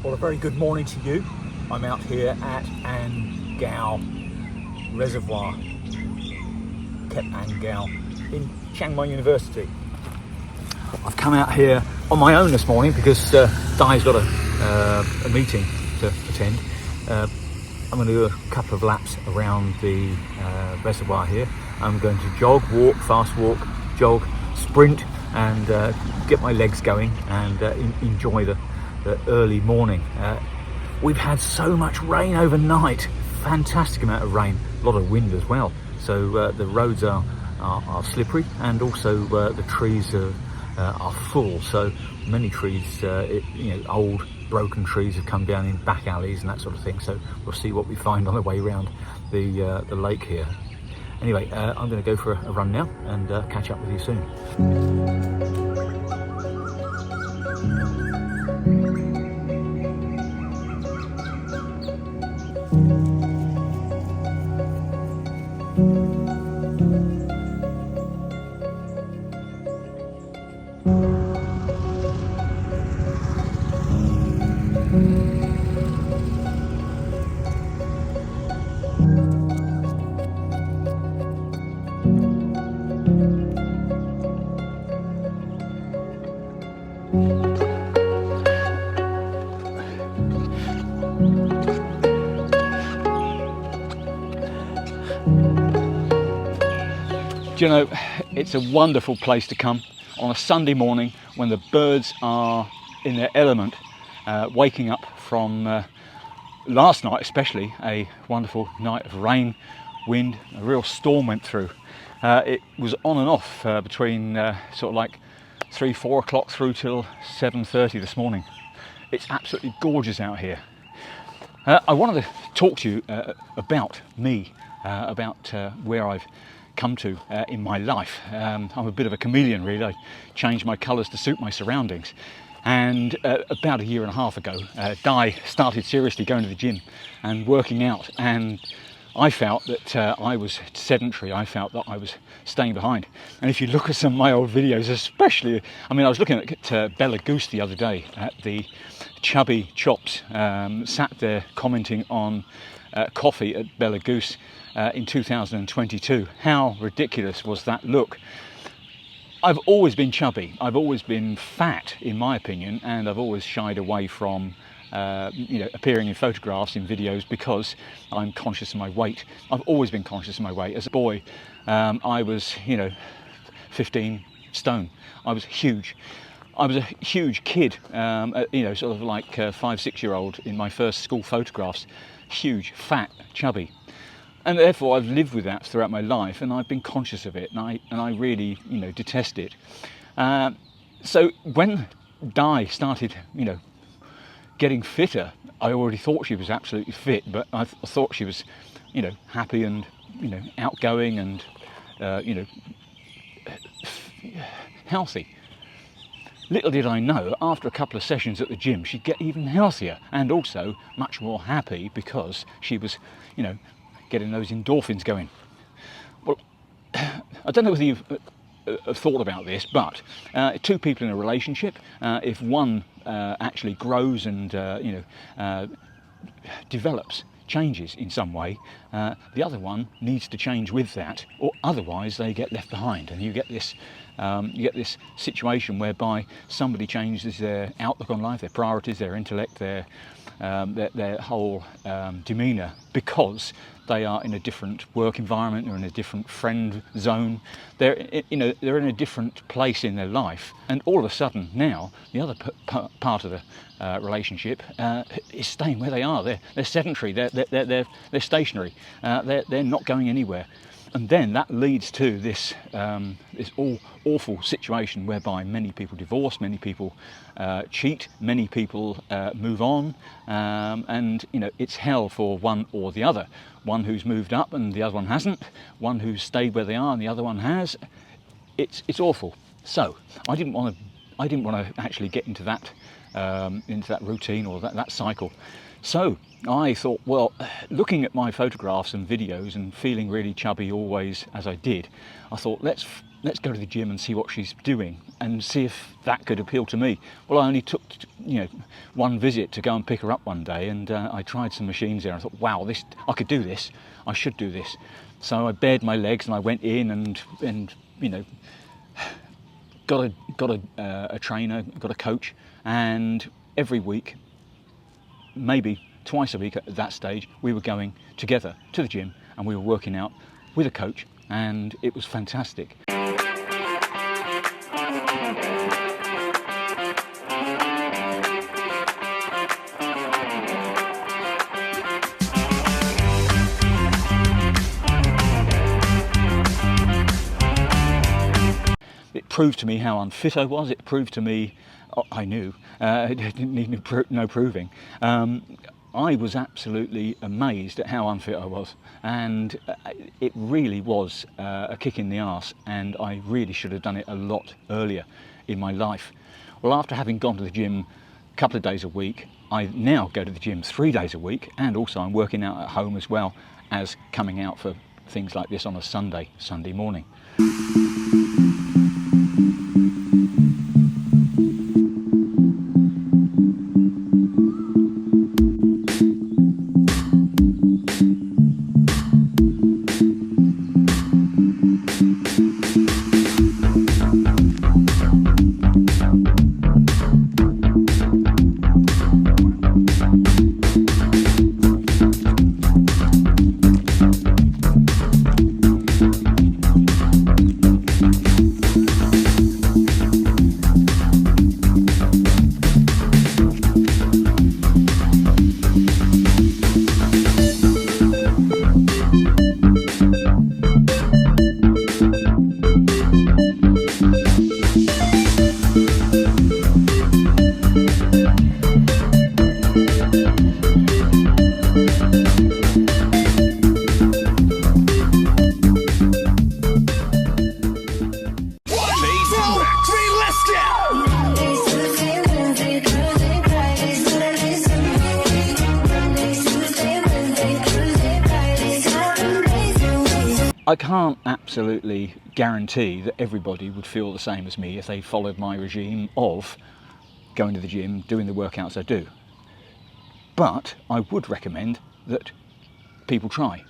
Well, a very good morning to you. I'm out here at Ang Kaew Reservoir, Cape Ang Kaew in Chiang Mai University. I've come out here on my own this morning because Dai's got a meeting to attend. I'm going to do a couple of laps around the reservoir here. I'm going to jog, walk, fast walk, jog, sprint, and get my legs going and enjoy the early morning. We've had so much rain overnight, fantastic amount of rain, a lot of wind as well. So the roads are slippery, and also the trees are full. So many trees, old broken trees have come down in back alleys and that sort of thing. So we'll see what we find on the way around the lake here. Anyway, I'm going to go for a run now and catch up with you soon. You know, it's a wonderful place to come on a Sunday morning when the birds are in their element, waking up from last night, especially a wonderful night of rain, wind, a real storm went through. It was on and off between sort of like 3-4 o'clock through till 7:30 this morning. It's absolutely gorgeous out here. I wanted to talk to you about me, about where I've come to in my life. I'm a bit of a chameleon, really. I change my colours to suit my surroundings. And about a year and a half ago, Dai started seriously going to the gym and working out, and I felt that I was sedentary. I felt that I was staying behind. And if you look at some of my old videos, especially, I mean, I was looking at Bella Goose the other day at the Chubby Chops, sat there commenting on coffee at Bella Goose in 2022. How ridiculous was that look? I've always been chubby. I've always been fat, in my opinion, and I've always shied away from appearing in photographs, in videos, because I'm conscious of my weight. I've always been conscious of my weight. As a boy, I was 15 stone. I was huge. I was a huge kid, sort of like 5-6-year-old in my first school photographs. Huge, fat, chubby. And therefore I've lived with that throughout my life, and I've been conscious of it, and I really detest it. So when Dai started getting fitter, I already thought she was absolutely fit, but I thought she was happy and outgoing and healthy. Little did I know, after a couple of sessions at the gym, she'd get even healthier and also much more happy, because she was getting those endorphins going. Well, I don't know whether you've thought about this, but two people in a relationship, if one actually grows and develops, changes in some way, the other one needs to change with that, or otherwise they get left behind, and you get this situation whereby somebody changes their outlook on life, their priorities, their intellect, their whole demeanour, because they are in a different work environment, they're in a different friend zone, they're in a different place in their life, and all of a sudden now the other part of the relationship is staying where they are. They're sedentary, they're stationary, they're not going anywhere. And then that leads to this awful situation whereby many people divorce, many people cheat, many people move on, and it's hell for one or the other. One who's moved up and the other one hasn't. One who's stayed where they are and the other one has. It's awful. So I didn't want to actually get into that routine or that cycle. So I thought, well, looking at my photographs and videos and feeling really chubby always as I did, I thought let's go to the gym and see what she's doing and see if that could appeal to me. Well, I only took one visit to go and pick her up one day, and I tried some machines there. I thought, wow, I could do this. I should do this. So I bared my legs and I went in and got a trainer, got a coach, and every week, maybe twice a week at that stage, we were going together to the gym and we were working out with a coach, and it was fantastic. It proved to me how unfit I was. It proved to me, I knew, it didn't need no proving. I was absolutely amazed at how unfit I was, and it really was a kick in the arse, and I really should have done it a lot earlier in my life. Well, after having gone to the gym a couple of days a week, I now go to the gym 3 days a week, and also I'm working out at home as well as coming out for things like this on a Sunday morning. I can't absolutely guarantee that everybody would feel the same as me if they followed my regime of going to the gym, doing the workouts I do. But I would recommend that people try.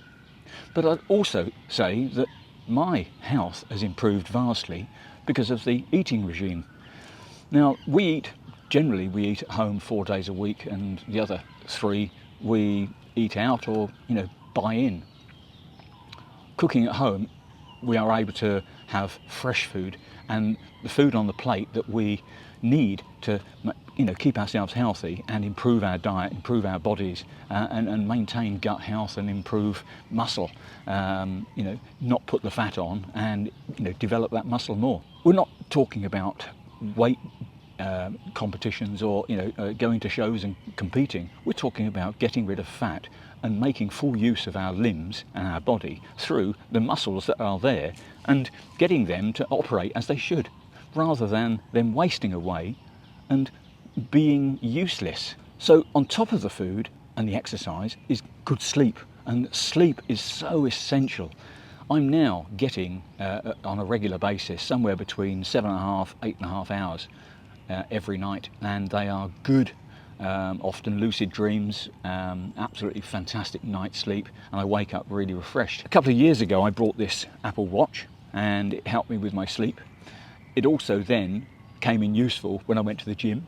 But I'd also say that my health has improved vastly because of the eating regime. Now, generally we eat at home 4 days a week, and the other 3 we eat out or buy in. Cooking at home, we are able to have fresh food and the food on the plate that we need to keep ourselves healthy and improve our diet, improve our bodies, and maintain gut health and improve muscle, not put the fat on, and develop that muscle more. We're not talking about weight competitions or going to shows and competing. We're talking about getting rid of fat and making full use of our limbs and our body through the muscles that are there and getting them to operate as they should, rather than them wasting away and being useless. So on top of the food and the exercise is good sleep, and sleep is so essential. I'm now getting on a regular basis somewhere between 7.5, 8.5 hours every night, and they are good. Often lucid dreams, absolutely fantastic night's sleep, and I wake up really refreshed. A couple of years ago I bought this Apple Watch, and it helped me with my sleep. It also then came in useful when I went to the gym,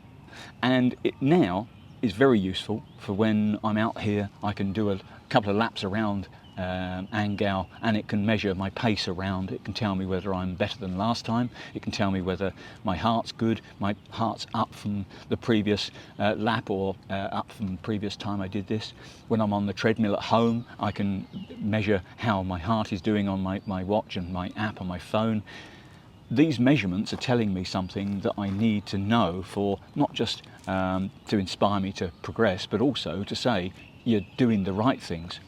and it now is very useful for when I'm out here. I can do a couple of laps around Ang Kaew, and it can measure my pace around. It can tell me whether I'm better than last time. It can tell me whether my heart's good, my heart's up from the previous lap, or up from the previous time I did this. When I'm on the treadmill at home, I can measure how my heart is doing on my watch and my app on my phone. These measurements are telling me something that I need to know, for not just to inspire me to progress, but also to say you're doing the right things.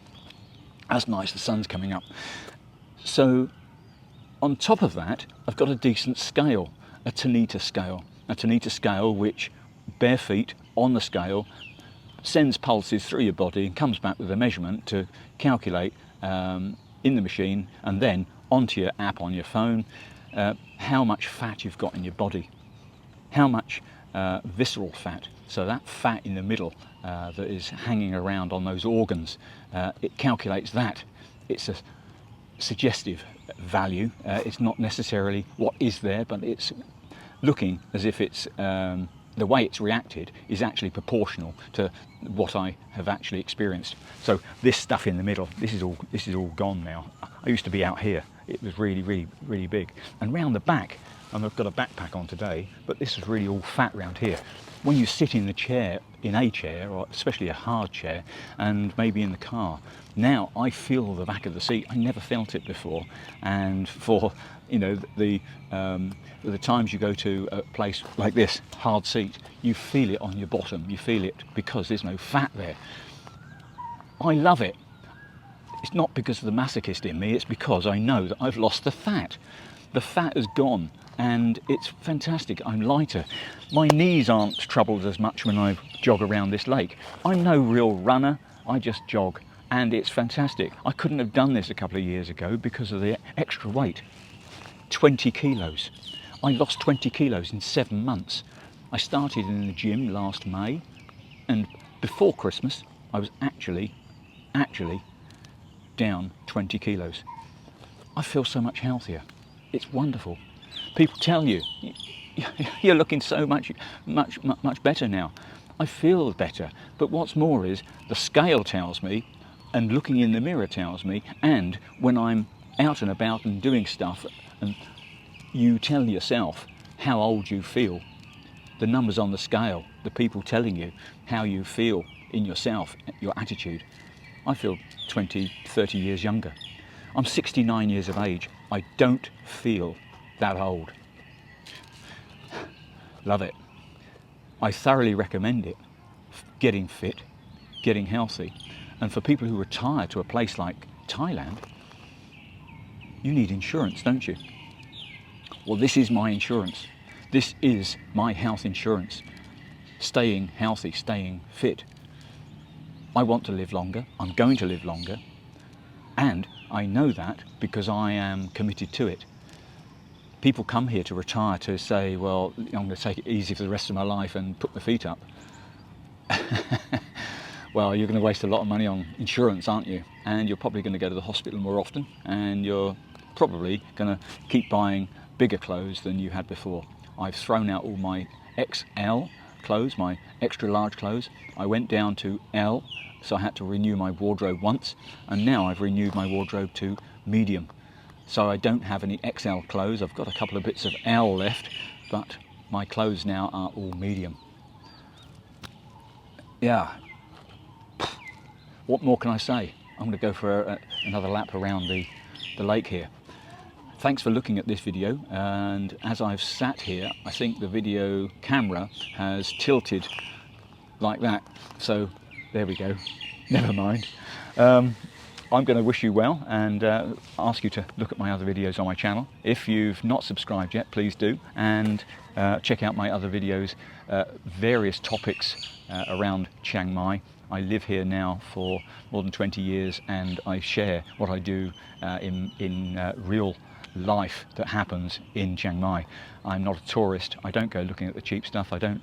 That's nice, the sun's coming up. So on top of that, I've got a decent scale, a Tanita scale which bare feet on the scale sends pulses through your body and comes back with a measurement to calculate in the machine and then onto your app on your phone how much fat you've got in your body, how much visceral fat, so that fat in the middle that is hanging around on those organs, it calculates that. It's a suggestive value, it's not necessarily what is there, but it's looking as if it's the way it's reacted is actually proportional to what I have actually experienced. So this stuff in the middle, this is all gone now. I used to be out here. It was really big. And round the back, and I've got a backpack on today, but this is really all fat round here. When you sit in the chair, in a chair, or especially a hard chair, and maybe in the car, now I feel the back of the seat. I never felt it before. And for the times you go to a place like this, hard seat, you feel it on your bottom. You feel it because there's no fat there. I love it. It's not because of the masochist in me, it's because I know that I've lost the fat. The fat has gone and it's fantastic. I'm lighter. My knees aren't troubled as much when I jog around this lake. I'm no real runner, I just jog, and it's fantastic. I couldn't have done this a couple of years ago because of the extra weight. 20 kilos. I lost 20 kilos in 7 months. I started in the gym last May, and before Christmas I was actually down 20 kilos. I feel so much healthier. It's wonderful. People tell you, you're looking so much better now. I feel better, but what's more is the scale tells me, and looking in the mirror tells me, and when I'm out and about and doing stuff, and you tell yourself how old you feel, the numbers on the scale, the people telling you how you feel in yourself, your attitude. I feel 20, 30 years younger. I'm 69 years of age. I don't feel that old. Love it. I thoroughly recommend it. Getting fit, getting healthy. And for people who retire to a place like Thailand, you need insurance, don't you? Well, this is my insurance. This is my health insurance. Staying healthy, staying fit. I want to live longer. I'm going to live longer. And I know that because I am committed to it. People come here to retire to say, well, I'm going to take it easy for the rest of my life and put my feet up. Well, you're going to waste a lot of money on insurance, aren't you? And you're probably going to go to the hospital more often, and you're probably going to keep buying bigger clothes than you had before. I've thrown out all my XL clothes, my extra large clothes. I went down to L, so I had to renew my wardrobe once, and now I've renewed my wardrobe to medium. So I don't have any XL clothes. I've got a couple of bits of L left, but my clothes now are all medium. Yeah. What more can I say? I'm going to go for another lap around the lake here. Thanks for looking at this video, and as I've sat here, I think the video camera has tilted like that. So there we go. Never mind. I'm going to wish you well and ask you to look at my other videos on my channel. If you've not subscribed yet, please do, and check out my other videos, various topics around Chiang Mai. I live here now for more than 20 years, and I share what I do in real life that happens in Chiang Mai. I'm not a tourist. I don't go looking at the cheap stuff. I don't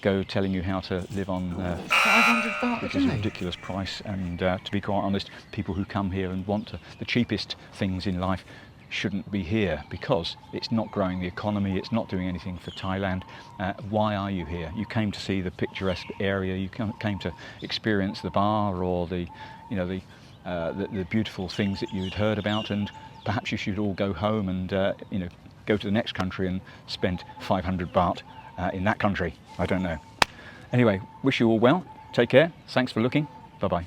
go telling you how to live on 500 baht, which is a ridiculous price, and to be quite honest, people who come here and want the cheapest things in life shouldn't be here, because it's not growing the economy, it's not doing anything for Thailand. Why are you here? You came to see the picturesque area, you came to experience the bar or the beautiful things that you'd heard about, and perhaps you should all go home and go to the next country and spend 500 baht in that country. I don't know. Anyway, wish you all well. Take care. Thanks for looking. Bye-bye.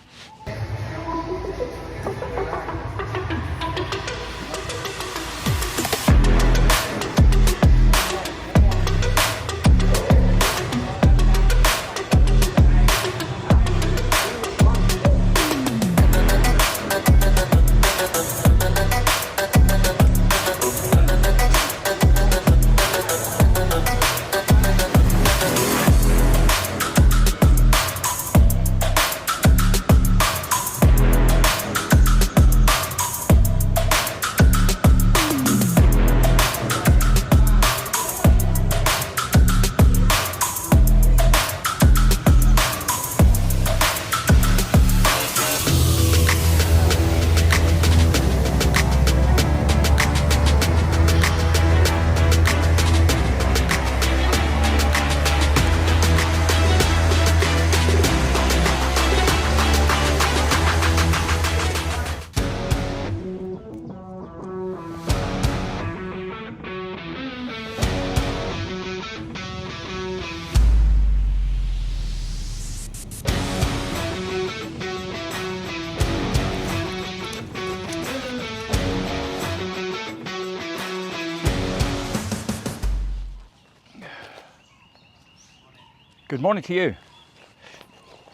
Good morning to you.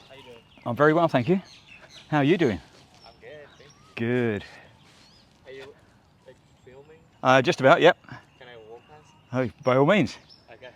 How you doing? I'm very well, thank you. How are you doing? I'm good, thank you. Good. Are you like filming? Just about, yep. Can I walk past? Oh, by all means.